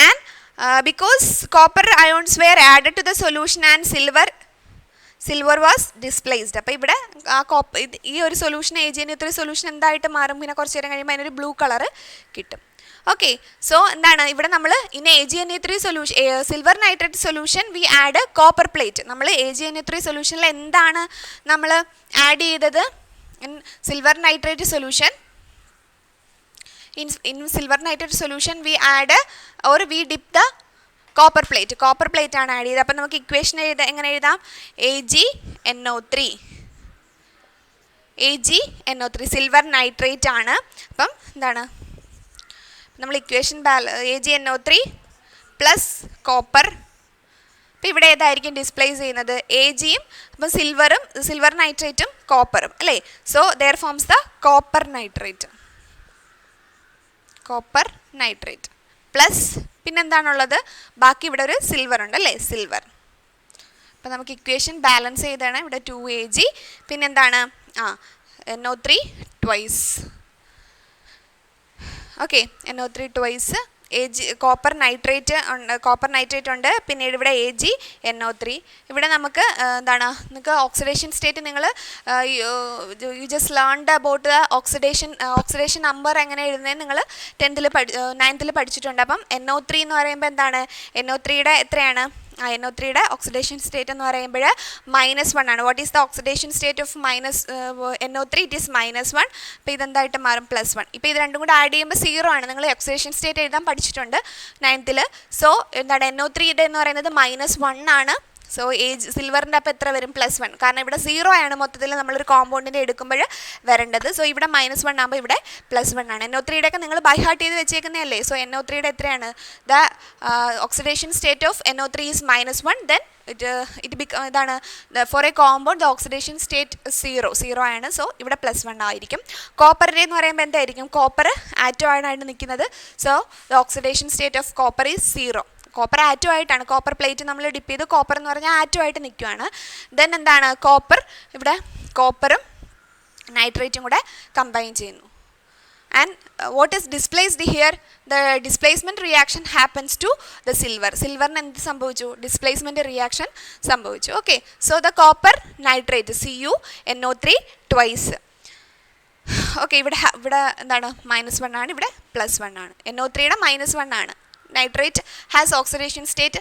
And because copper ions were added to the solution and silver was displaced. അപ്പോൾ ഇവിടെ ഈ ഒരു സൊല്യൂഷൻ AgNO3 സൊല്യൂഷൻ എന്തായിട്ട് മാറും? പിന്നെ കുറച്ച് നേരം കഴിയുമ്പോൾ അതിനൊരു ബ്ലൂ കളർ കിട്ടും. ഓക്കെ, സോ എന്താണ് ഇവിടെ നമ്മൾ in AgNO3 solution silver nitrate solution we add copper plate. നമ്മൾ AgNO3 സൊല്യൂഷനിൽ എന്താണ് നമ്മൾ ആഡ് ചെയ്തത്? In silver nitrate solution we add or we dip the copper plate ആണ് ആഡ് ചെയ്തത്. അപ്പം നമുക്ക് ഇക്വേഷൻ എങ്ങനെ എഴുതാം? AgNO3 സിൽവർ നൈട്രേറ്റ് ആണ്. അപ്പം എന്താണ് നമ്മൾ ഇക്വേഷൻ AgNO3 പ്ലസ് കോപ്പർ. അപ്പം ഇവിടെ ഏതായിരിക്കും ഡിസ്പ്ലേസ് ചെയ്യുന്നത്? Agയും അപ്പം സിൽവർ നൈട്രേറ്റും കോപ്പറും അല്ലേ? So there forms the copper nitrate plus പിന്നെന്താണുള്ളത്? ബാക്കി ഇവിടെ ഒരു സിൽവർ ഉണ്ട് അല്ലേ? സിൽവർ. അപ്പം നമുക്ക് ഇക്വേഷൻ ബാലൻസ് ചെയ്താണ്. ഇവിടെ 2Ag പിന്നെന്താണ്? NO3 twice. Okay, NO3 twice copper nitrate ഉണ്ട്. പിന്നീട് ഇവിടെ AgNO3. ഇവിടെ നമുക്ക് എന്താണ്? നിങ്ങൾക്ക് ഓക്സിഡേഷൻ സ്റ്റേറ്റ് നിങ്ങൾ you just learned about the oxidation number എങ്ങനെ എഴുതുന്നത് നിങ്ങൾ 9th പഠിച്ചിട്ടുണ്ട്. അപ്പം NO3 എന്ന് പറയുമ്പോൾ എന്താണ്? NO3യുടെ എത്രയാണ്? NO3യുടെ ഓക്സിഡേഷൻ സ്റ്റേറ്റ് എന്ന് പറയുമ്പോൾ -1 ആണ്. What is the oxidation state of NO3? It is -1. അപ്പോൾ ഇതെന്തായിട്ട് മാറും? +1. ഇപ്പോൾ ഇത് രണ്ടും കൂടെ ആഡ് ചെയ്യുമ്പോൾ 0 ആണ്. നിങ്ങൾ ഓക്സിഡേഷൻ സ്റ്റേറ്റ് എഴുതാൻ പഠിച്ചിട്ടുണ്ട് 9th. സോ എന്താണ് NO3യുടെ എന്ന് പറയുന്നത് -1 ആണ്. സോ സിൽവറിൻ്റെ അപ്പോൾ എത്ര വരും? +1. കാരണം ഇവിടെ 0 ആണ് മൊത്തത്തിൽ നമ്മളൊരു കോമ്പൗണ്ടിൻ്റെ എടുക്കുമ്പോൾ വരേണ്ടത്. സോ ഇവിടെ -1 ആകുമ്പോൾ ഇവിടെ +1 ആണ്. NO3യുടെ ഒക്കെ നിങ്ങൾ ബൈ ഹാർട്ട് ചെയ്ത് വെച്ചേക്കുന്നതല്ലേ? സോ NO3യുടെ എത്രയാണ്? The oxidation state of NO3 is -1. Then ഇതാണ് for a compound the oxidation state 0 ആണ്. സോ ഇവിടെ +1 ആയിരിക്കും. കോപ്പറിൻ്റെ എന്ന് പറയുമ്പോൾ എന്തായിരിക്കും? കോപ്പർ ആറ്റം ആയിട്ട് നിൽക്കുന്നത്. So the oxidation state of copper is 0. Copper atom ആയിട്ടാണ്. കോപ്പർ പ്ലേറ്റ് നമ്മൾ ഡിപ്പ് ചെയ്ത് കോപ്പർ എന്ന് പറഞ്ഞാൽ ആറ്റം ആയിട്ട് നിൽക്കുകയാണ്. ദെൻ എന്താണ്? കോപ്പർ ഇവിടെ കോപ്പറും നൈട്രേറ്റും കൂടെ കമ്പൈൻ ചെയ്യുന്നു. And what is displaced here? The displacement reaction happens to the silver. സിൽവറിന് എന്ത് സംഭവിച്ചു? ഡിസ്പ്ലേസ്മെൻറ്റ് റിയാക്ഷൻ സംഭവിച്ചു. Okay, so the copper nitrate CuNO3 twice. Okay, ഇവിടെ എന്താണ്? -1 ആണ്, ഇവിടെ +1 ആണ്. NO3യുടെ -1 ആണ്. Nitrate has oxidation state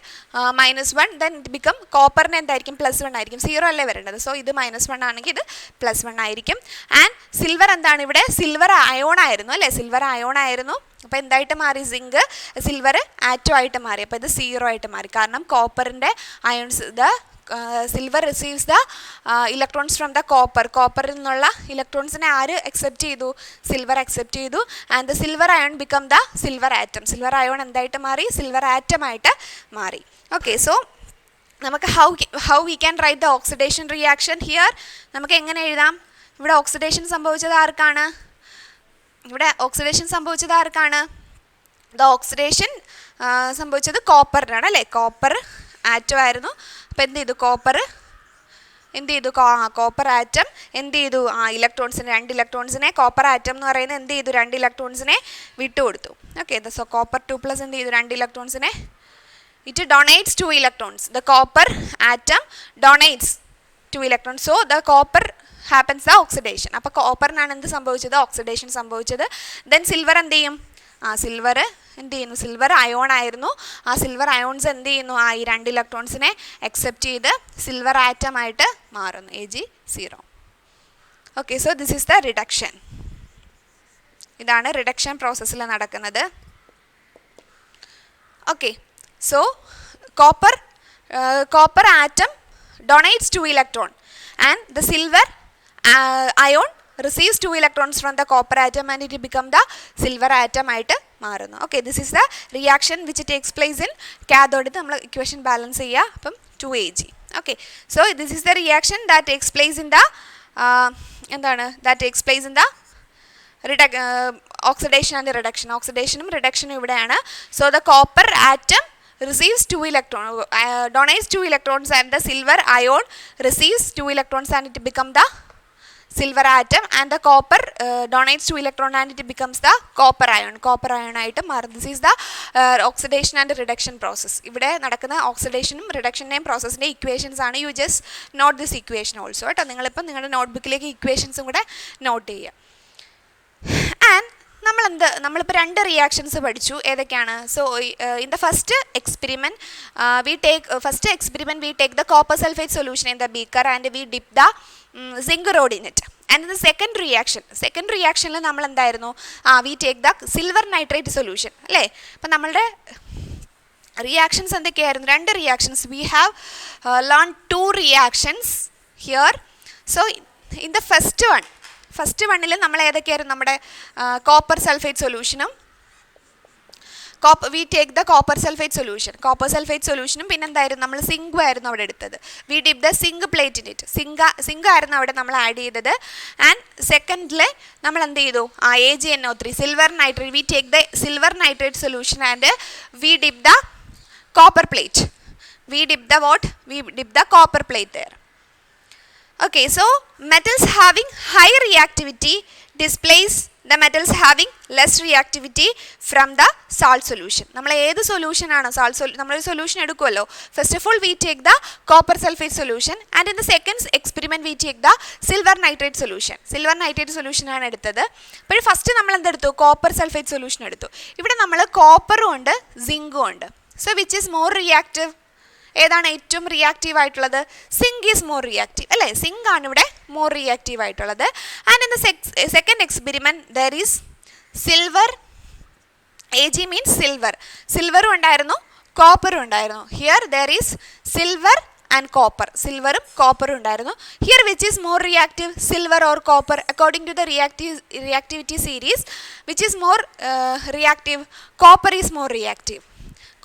-1. Then it become കോപ്പറിന് എന്തായിരിക്കും? +1 ആയിരിക്കും. 0 അല്ലേ വരേണ്ടത്. സോ ഇത് -1 ആണെങ്കിൽ ഇത് +1 ആയിരിക്കും. ആൻഡ് സിൽവർ എന്താണ്? ഇവിടെ സിൽവർ അയോൺ ആയിരുന്നു അല്ലേ? സിൽവർ അയോൺ ആയിരുന്നു. അപ്പോൾ എന്തായിട്ട് മാറി? സിങ്ക് സിൽവർ ആറ്റം ആയിട്ട് മാറി. അപ്പോൾ ഇത് 0 ആയിട്ട് മാറി. കാരണം കോപ്പറിൻ്റെ ions silver receives the electrons from the copper. കോപ്പറിൽ നിന്നുള്ള ഇലക്ട്രോൺസിനെ ആര് അക്സെപ്റ്റ് ചെയ്തു? സിൽവർ അക്സെപ്റ്റ് ചെയ്തു. And the silver ion become the silver atom. Silver ion എന്തായിട്ട് മാറി? സിൽവർ ആറ്റമായിട്ട് മാറി. ഓക്കെ, സോ നമുക്ക് how we can write the oxidation reaction here? നമുക്ക് എങ്ങനെ എഴുതാം? ഇവിടെ ഓക്സിഡേഷൻ സംഭവിച്ചത് ആർക്കാണ്? ദ ഓക്സിഡേഷൻ സംഭവിച്ചത് കോപ്പറിനാണ് അല്ലേ? കോപ്പർ ആറ്റം ആയിരുന്നു. അപ്പോൾ എന്ത് ചെയ്തു? കോപ്പർ ആറ്റം എന്ത് ചെയ്തു? ഇലക്ട്രോൺസിനെ 2 ഇലക്ട്രോൺസിനെ കോപ്പർ ആറ്റം എന്ന് പറയുന്നത് എന്ത് ചെയ്തു? 2 ഇലക്ട്രോൺസിനെ വിട്ടുകൊടുത്തു. ഓക്കെ, സോ കോപ്പർ 2+ എന്ത് ചെയ്തു? 2 ഇലക്ട്രോൺസിനെ it donates 2 electrons. The copper atom donates 2 electrons. So the copper happens the oxidation. അപ്പോൾ കോപ്പറിനാണ് എന്ത് സംഭവിച്ചത്? ഓക്സിഡേഷൻ സംഭവിച്ചത്. ദെൻ സിൽവർ എന്ത് ചെയ്യും? സിൽവർ എന്ത് ചെയ്യുന്നു? സിൽവർ അയോൺ ആയിരുന്നു. ആ സിൽവർ അയോൺസ് എന്ത് ചെയ്യുന്നു? ഈ 2 ഇലക്ട്രോൺസിനെ അക്സെപ്റ്റ് ചെയ്ത് സിൽവർ ആറ്റമായിട്ട് മാറുന്നു. Ag0. Okay, so this is the reduction. ഇതാണ് റിഡക്ഷൻ പ്രോസസ്സിൽ നടക്കുന്നത്. Okay, so copper atom donates 2 electron and the silver ion receives 2 electrons from the copper atom and it become the silver atom ആയിട്ട് മാറുന്നു. Okay, this is the reaction which takes place in cathode. നമ്മൾ equation balance ചെയ്യുക. അപ്പം 2Ag. Okay, so this is the reaction that takes place in the oxidation and reduction. ഓക്സിഡേഷനും റിഡക്ഷനും ഇവിടെയാണ്. So the copper atom receives 2 electrons, donates 2 electrons and the silver ion receives 2 electrons and it become the silver atom and the copper donates 2 electron and it becomes the copper ion ആയിട്ട് മാറും. This is the oxidation and reduction process. ഇവിടെ നടക്കുന്ന ഓക്സിഡേഷനും റിഡക്ഷൻ്റെയും പ്രോസസ്സിൻ്റെ equations ആണ്. You just note this equation also കേട്ടോ. നിങ്ങളിപ്പം നിങ്ങളുടെ നോട്ട്ബുക്കിലേക്ക് ഇക്വേഷൻസും കൂടെ നോട്ട് ചെയ്യുക. ആൻഡ് നമ്മളിപ്പോൾ 2 റിയാക്ഷൻസ് പഠിച്ചു. ഏതൊക്കെയാണ്? So in the first experiment we take the copper sulfate solution in the beaker and we dip the zinc rod in it. And in the second reaction നമ്മൾ എന്തായിരുന്നു? we take the silver nitrate solution അല്ലേ? അപ്പം നമ്മളുടെ reactions എന്തൊക്കെയായിരുന്നു? 2 reactions. we have learned 2 reactions here. So in the first വണ്ണിൽ നമ്മൾ ഏതൊക്കെയായിരുന്നു? നമ്മുടെ copper sulphate സൊല്യൂഷനും we take the copper sulfate solution പിന്നെ എന്തായിരുന്നു? നമ്മൾ സിങ്കും ആയിരുന്നു അവിടെ എടുത്തത്. we dip the zinc plate in it. Zinc ആയിരുന്നു അവിടെ നമ്മൾ ആഡ് ചെയ്തത്. ആൻഡ് സെക്കൻഡിൽ നമ്മൾ എന്ത് ചെയ്തു? AgNO3 silver nitrate. we take the silver nitrate solution and we dip the copper plate. we dip the copper plate there. Okay, so metals having high reactivity displace the metals having less reactivity from the salt solution. നമ്മൾ ഏത് solution ആണോ നമ്മളൊരു solution എടുക്കുമല്ലോ. First of all we take the copper sulfate solution and in the second experiment we take the silver nitrate solution ആണ് എടുത്തത്. അപ്പോൾ first നമ്മൾ എന്തെടുത്തു? Copper sulphate solution എടുത്തു. ഇവിടെ നമ്മൾ കോപ്പറും ഉണ്ട് സിങ്കും ഉണ്ട്. So which is more reactive? ഏതാണ് ഏറ്റവും റിയാക്റ്റീവ് ആയിട്ടുള്ളത്? സിങ്ക് ഈസ് മോർ റിയാക്റ്റീവ് അല്ലേ? സിങ്ക് ആണ് ഇവിടെ മോർ റിയാക്റ്റീവ് ആയിട്ടുള്ളത്. And in the second experiment there is silver. Ag means silver. സിൽവറും ഉണ്ടായിരുന്നു, കോപ്പറും ഉണ്ടായിരുന്നു. Here there is silver and copper. സിൽവറും കോപ്പറും ഉണ്ടായിരുന്നു. Here which is more reactive, silver or copper? According to the reactivity series which is more reactive? Copper is more reactive.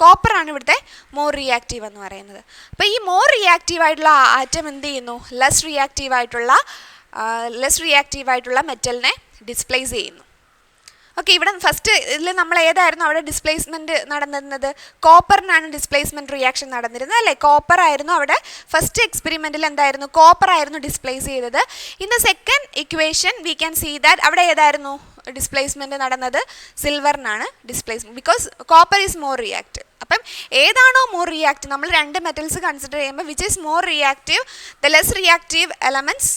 കോപ്പറാണ് ഇവിടുത്തെ more reactive എന്ന് പറയുന്നത്. അപ്പോൾ ഈ മോർ റിയാക്റ്റീവ് ആയിട്ടുള്ള atom എന്ത് ചെയ്യുന്നു? ലെസ് റിയാക്റ്റീവ് ആയിട്ടുള്ള മെറ്റലിനെ ഡിസ്പ്ലേസ് ചെയ്യുന്നു. ഓക്കെ, ഇവിടെ ഫസ്റ്റ് ഇതിൽ നമ്മൾ ഏതായിരുന്നു അവിടെ ഡിസ്പ്ലേസ്മെൻറ്റ് നടന്നിരുന്നത്? കോപ്പറിനാണ് ഡിസ്പ്ലേസ്മെൻറ്റ് റിയാക്ഷൻ നടന്നിരുന്നത് അല്ലേ? കോപ്പർ ആയിരുന്നു അവിടെ ഫസ്റ്റ് എക്സ്പെരിമെൻറ്റിൽ എന്തായിരുന്നു? കോപ്പർ ആയിരുന്നു ഡിസ്പ്ലേസ് ചെയ്തത്. In the second equation we can see that അവിടെ ഏതായിരുന്നു ഡിസ്പ്ലേസ്മെൻറ്റ് നടന്നത്? സിൽവറിനാണ് displacement, because copper is more reactive. അപ്പം ഏതാണോ മോർ റിയാക്റ്റീവ്, നമ്മൾ രണ്ട് മെറ്റൽസ് കൺസിഡർ ചെയ്യുമ്പോൾ which is more reactive, the less reactive elements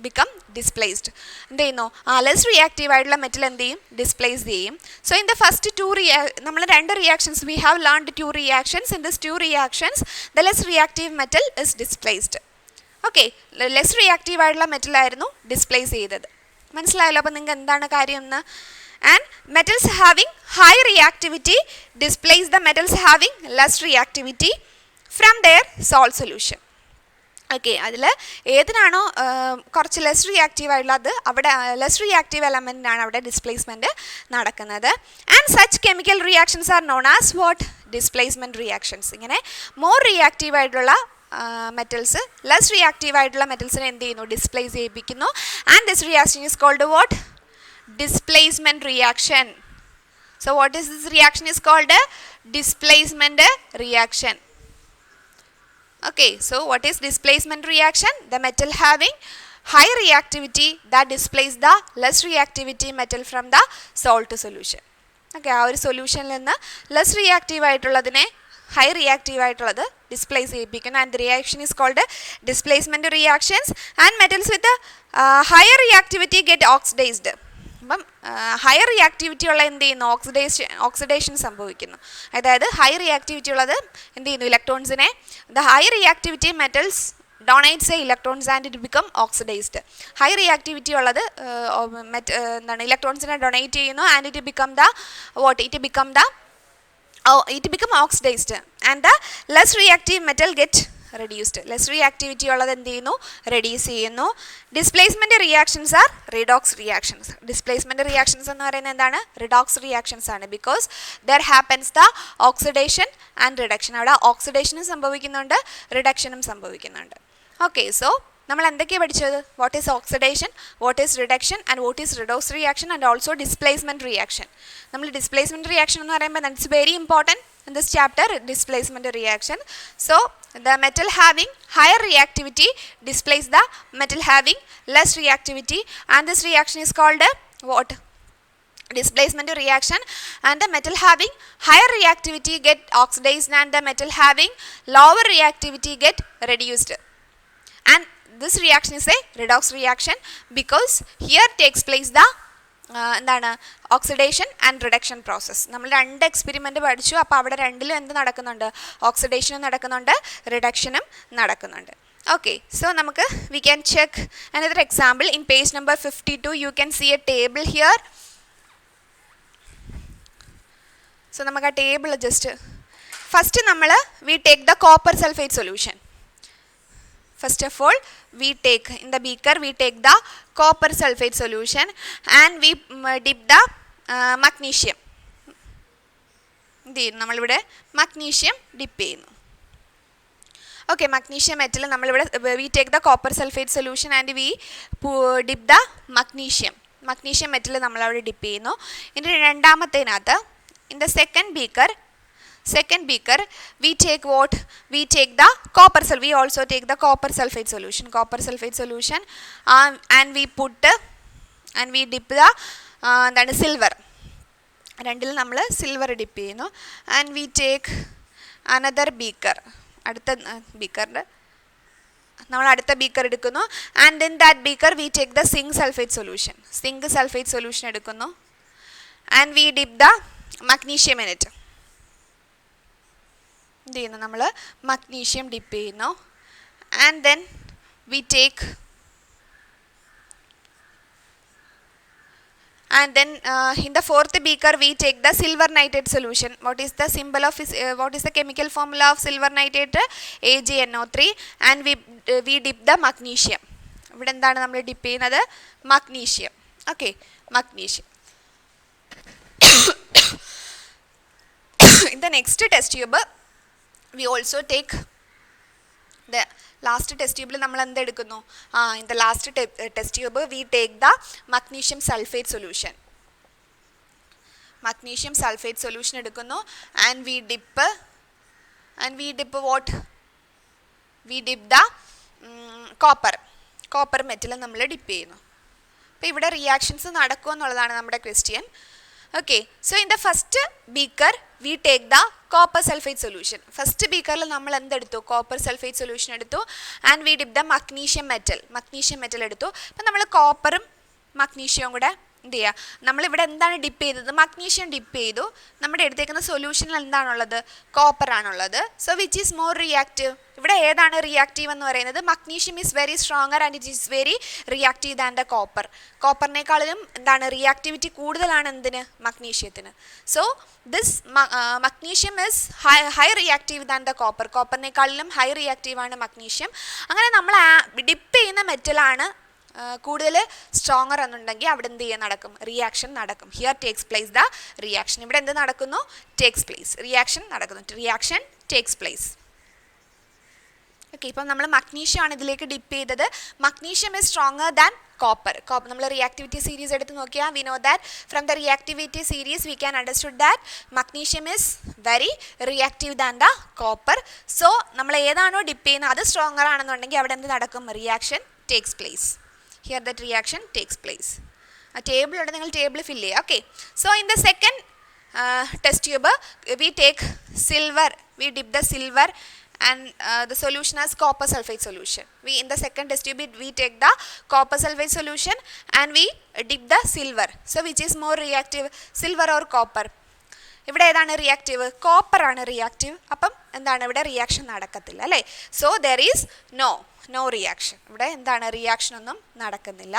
become displaced. എന്ത് ചെയ്യുന്നു? ലെസ് റിയാക്റ്റീവ് ആയിട്ടുള്ള മെറ്റൽ എന്ത് ചെയ്യും? ഡിസ്പ്ലേസ് ചെയ്യും. സോ ഇൻ ദ ഫസ്റ്റ് നമ്മൾ രണ്ട് reactions we have learned two reactions. In this two reactions the less reactive metal is displaced. Okay, less reactive ആയിട്ടുള്ള മെറ്റലായിരുന്നു ഡിസ്പ്ലേസ് ചെയ്തത്. മനസ്സിലായല്ലോ? അപ്പോൾ നിങ്ങൾക്ക് എന്താണ് കാര്യം എന്ന്? And metals having high reactivity displace the metals having less reactivity from their salt solution. Okay, അതിൽ ഏതിനാണോ കുറച്ച് ലെസ് റിയാക്റ്റീവ് ആയിട്ടുള്ളത് അവിടെ ലെസ് റിയാക്റ്റീവ് എലമെൻറ്റിനാണ് അവിടെ ഡിസ്പ്ലേസ്മെൻറ്റ് നടക്കുന്നത്. And such chemical reactions are known as what? Displacement reactions. ഇങ്ങനെ more reactive ആയിട്ടുള്ള metals less reactive ആയിട്ടുള്ള മെറ്റൽസിനെ എന്ത് ചെയ്യുന്നു? ഡിസ്പ്ലേസ് ചെയ്യിപ്പിക്കുന്നു. And this reaction is called what? Displacement reaction. So what is this reaction is called? Displacement reaction. Okay, so what is displacement reaction? The metal having high reactivity that displays the less reactivity metal from the salt solution. Okay, ആ ഒരു സൊല്യൂഷനിൽ നിന്ന് less reactive ആയിട്ടുള്ളതിനെ high reactive ആയിട്ടുള്ളത് displace ചെയ്യിപ്പിക്കുന്നു. And the reaction is called displacement reactions. And metals with higher reactivity get oxidised. അപ്പം higher reactivity ഉള്ള എന്ത് ചെയ്യുന്നു? ഓക്സിഡേഷൻ സംഭവിക്കുന്നു. അതായത് ഹൈ റിയാക്ടിവിറ്റി ഉള്ളത് എന്ത് ചെയ്യുന്നു? ഇലക്ട്രോൺസിനെ the high reactivity metals donates a electrons and it become oxidised. High reactivity ഉള്ളത് എന്താണ്? ഇലക്ട്രോൺസിനെ ഡൊണേറ്റ് ചെയ്യുന്നു. And it become the what? It become oxidised. And the less reactive metal get reduced. Less reactivity ഉള്ളത് എന്ത് ചെയ്യുന്നു? Reduce ചെയ്യുന്നു. Displacement reactions are redox reactions. Displacement reactions എന്ന് പറയുന്നത് എന്താണ്? റിഡോക്സ് റിയാക്ഷൻസ് ആണ്. Because there happens the oxidation and reduction. അവിടെ ഓക്സിഡേഷനും സംഭവിക്കുന്നുണ്ട്, റിഡക്ഷനും സംഭവിക്കുന്നുണ്ട്. ഓക്കെ, സോ നമ്മൾ എന്തൊക്കെയാണ് പഠിച്ചത്? What is oxidation, what is reduction, and what is redox reaction, and also displacement reaction. നമ്മൾ ഡിസ്പ്ലേസ്മെൻറ്റ് റിയാക്ഷൻ എന്ന് പറയുമ്പോൾ that's very important in this chapter, displacement reaction. So the metal having higher reactivity displays the metal having less reactivity, and this reaction is called what? Displacement reaction. And the metal having higher reactivity get oxidized, and the metal having lower reactivity get reduced. And this reaction is a redox reaction because here takes place the എന്താണ്? Oxidation and reduction process. നമ്മൾ രണ്ട് experiment പഠിച്ചു. അപ്പോൾ അവിടെ രണ്ടിലും എന്ത് നടക്കുന്നുണ്ട്? ഓക്സിഡേഷനും നടക്കുന്നുണ്ട്, റിഡക്ഷനും നടക്കുന്നുണ്ട്. ഓക്കെ, സോ നമുക്ക് we can check another example. In page number 52 you can see a table here. So നമുക്ക് ആ ടേബിൾ ജസ്റ്റ് ഫസ്റ്റ് നമ്മൾ we take the copper sulphate solution. First of all, we take in the beaker we take the copper sulfate solution and we dip the magnesium. നമ്മളിവിടെ magnesium dip ചെയ്യുന്നു. Okay, magnesium metal നമ്മളിവിടെ we take the copper sulphate solution and we dip the magnesium metal നമ്മളവിടെ dip ചെയ്യുന്നു. ഇനി രണ്ടാമത്തേനകത്ത് in the second beaker we take what? We take the copper sulfate. We also take the copper sulfate solution and we put and we dip the that is silver. രണ്ടിൽ നമ്മൾ silver dip ചെയ്യുന്നു. And we take another beaker. നമ്മൾ അടുത്ത beaker എടുക്കുന്നു. And in that beaker we take the zinc sulphate solution എടുക്കുന്നു. And we dip the magnesium in it. എന്ത് ചെയ്യുന്നു, നമ്മൾ മഗ്നീഷ്യം ഡിപ്പ് ചെയ്യുന്നു. And then we take and then in the fourth beaker we take the silver nitrate solution. What is the symbol of what is the chemical formula of silver nitrate? AgNO3. And we dip the magnesium. ഇവിടെ എന്താണ് നമ്മൾ dip ചെയ്യുന്നത്? Magnesium. Okay, magnesium. In the next test tube we also take the last test tube നമ്മൾ എന്ത് എടുക്കുന്നു? In the last test tube we take the magnesium sulfate solution. Magnesium sulfate solution എടുക്കുന്നു. And we dip what? We dip the copper metal നമ്മൾ dip ചെയ്യുന്നു. അപ്പോൾ ഇവിടെ reactions നടക്കുക എന്നുള്ളതാണ് നമ്മുടെ question. Okay, so in the first beaker we take the copper sulfate solution. First beaker il nammal endu copper sulfate solution eduthu and we dip the magnesium metal eduthu. Appo nammal copper um magnesium kuda എന്ത് ചെയ്യുക, നമ്മളിവിടെ എന്താണ് dip ചെയ്തത്? Magnesium dip ചെയ്തു. നമ്മുടെ എടുത്തേക്കുന്ന സൊല്യൂഷനിൽ എന്താണുള്ളത്? Copper ആണുള്ളത്. So which is more reactive? ഇവിടെ ഏതാണ് റിയാക്റ്റീവ് എന്ന് പറയുന്നത്? Magnesium is very stronger and it is very reactive than the copper. കോപ്പറിനേക്കാളും എന്താണ് റിയാക്ടിവിറ്റി കൂടുതലാണ് എന്തിന്? മഗ്നീഷ്യത്തിന്. So this magnesium is high reactive than the copper. കോപ്പറിനേക്കാളിലും ഹൈ റിയാക്റ്റീവ് ആണ് മഗ്നീഷ്യം. അങ്ങനെ നമ്മൾ ഡിപ്പ് ചെയ്യുന്ന മെറ്റലാണ് കൂടുതൽ സ്ട്രോങ്ങർ എന്നുണ്ടെങ്കിൽ അവിടെ എന്ത് ചെയ്യാൻ നടക്കും? റിയാക്ഷൻ നടക്കും. Here takes place the reaction. ഇവിടെ എന്ത് നടക്കുന്നു? Takes place. റിയാക്ഷൻ നടക്കുന്നു. Reaction takes place. ഓക്കെ, ഇപ്പം നമ്മൾ മഗ്നീഷ്യം ആണ് ഇതിലേക്ക് ഡിപ്പ് ചെയ്തത്. Magnesium is stronger than copper. നമ്മൾ റിയാക്ടിവിറ്റി സീരീസ് എടുത്ത് നോക്കിയാൽ V know that from the reactivity series we can understood that magnesium is very reactive than the copper. So നമ്മൾ ഏതാണോ ഡിപ്പ് ചെയ്യുന്നത് അത് സ്ട്രോങ്ങർ ആണെന്നുണ്ടെങ്കിൽ അവിടെ എന്ത് നടക്കും? Reaction takes place. Here that reaction takes place. A table or the table fill. Okay, so in the second test tube we take silver. We dip the silver and the solution as copper sulfate solution. We in the second test tube we take the copper sulfate solution and we dip the silver. So which is more reactive, silver or copper? ഇവിടെ ഏതാണ് reactive? Copper ആണ് reactive. അപ്പം എന്താണ് ഇവിടെ reaction നടക്കത്തില്ല അല്ലേ? So there is no reaction. ഇവിടെ എന്താണ് റിയാക്ഷൻ ഒന്നും നടക്കുന്നില്ല.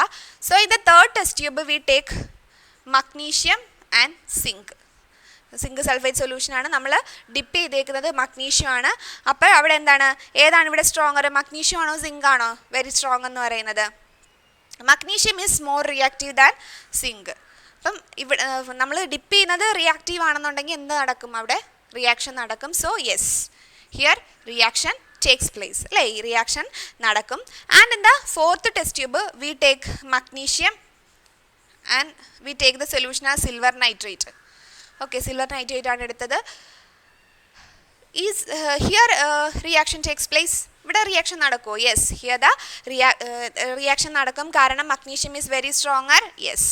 So in the third test tube we take magnesium and zinc sulphate സൊല്യൂഷനാണ് നമ്മൾ ഡിപ്പ് ചെയ്തേക്കുന്നത്. മഗ്നീഷ്യം ആണ്. അപ്പോൾ അവിടെ ഏതാണ് ഇവിടെ സ്ട്രോങ്ങർ? മഗ്നീഷ്യം ആണോ സിങ്ക് ആണോ വെരി സ്ട്രോങ് എന്ന് പറയുന്നത്? Magnesium is more reactive than zinc. അപ്പം ഇവിടെ നമ്മൾ ഡിപ്പ് ചെയ്യുന്നത് റിയാക്റ്റീവ് ആണെന്നുണ്ടെങ്കിൽ എന്ത് നടക്കും? അവിടെ റിയാക്ഷൻ നടക്കും. So yes, here reaction takes place അല്ലേ? ഈ റിയാക്ഷൻ നടക്കും. And in the fourth test tube we take magnesium and we take the solution ആ silver nitrate. Okay, silver nitrate ആണ് എടുത്തത്. Is here reaction takes place. ഇവിടെ reaction നടക്കുമോ? Yes, here the reaction നടക്കും. കാരണം magnesium is very stronger. Yes,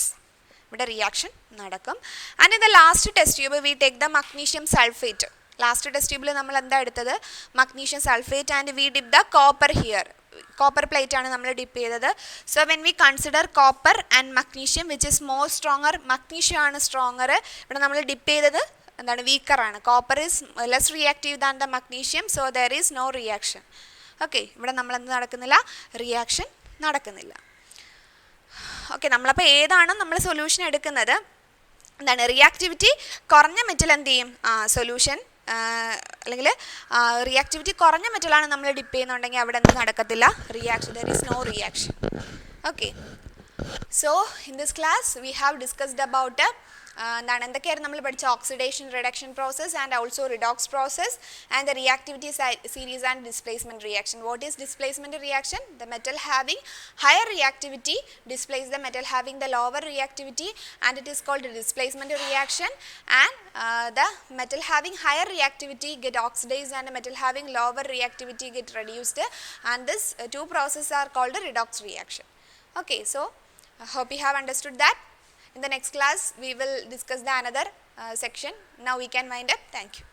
ഇവിടെ reaction നടക്കും. And in the last test tube we take the magnesium sulphate. Last test ട്യൂബിൽ നമ്മൾ എന്താ എടുത്തത്? Magnesium sulphate and we dip the copper here. Copper plate ആണ് നമ്മൾ ഡിപ്പ് ചെയ്തത്. So when we consider copper and magnesium which is more stronger, magnesium ആണ് stronger. ഇവിടെ നമ്മൾ ഡിപ്പ് ചെയ്തത് എന്താണ്? വീക്കറാണ്. Copper is less reactive than the magnesium. So there is no reaction. Okay, ഇവിടെ നമ്മൾ എന്ത് നടക്കുന്നില്ല? റിയാക്ഷൻ നടക്കുന്നില്ല. ഓക്കെ, നമ്മളപ്പോൾ ഏതാണ് നമ്മൾ സൊല്യൂഷൻ എടുക്കുന്നത്? എന്താണ് റിയാക്ടിവിറ്റി കുറഞ്ഞ മെറ്റൽ എന്ത് ചെയ്യും? സൊല്യൂഷൻ അല്ലെങ്കിൽ റിയാക്ടിവിറ്റി കുറഞ്ഞ മെറ്റലാണ് നമ്മൾ ഡിപ്പ് ചെയ്യുന്നുണ്ടെങ്കിൽ അവിടെ എന്ത് നടക്കത്തില്ല? Reaction, there is no reaction. Okay, so in this class we have discussed about എന്താണ് എന്തൊക്കെയായിരുന്നു നമ്മൾ പഠിച്ച oxidation reduction process and also redox process and the reactivity series and displacement reaction. What is displacement reaction? The metal having higher reactivity displace the metal having the lower reactivity and it is called a displacement reaction. And the metal having higher reactivity get oxidized and the metal having lower reactivity get reduced, and this two processes are called a redox reaction. Okay, so I hope you have understood that. In the next class we will discuss the another section. Now we can wind up. Thank you.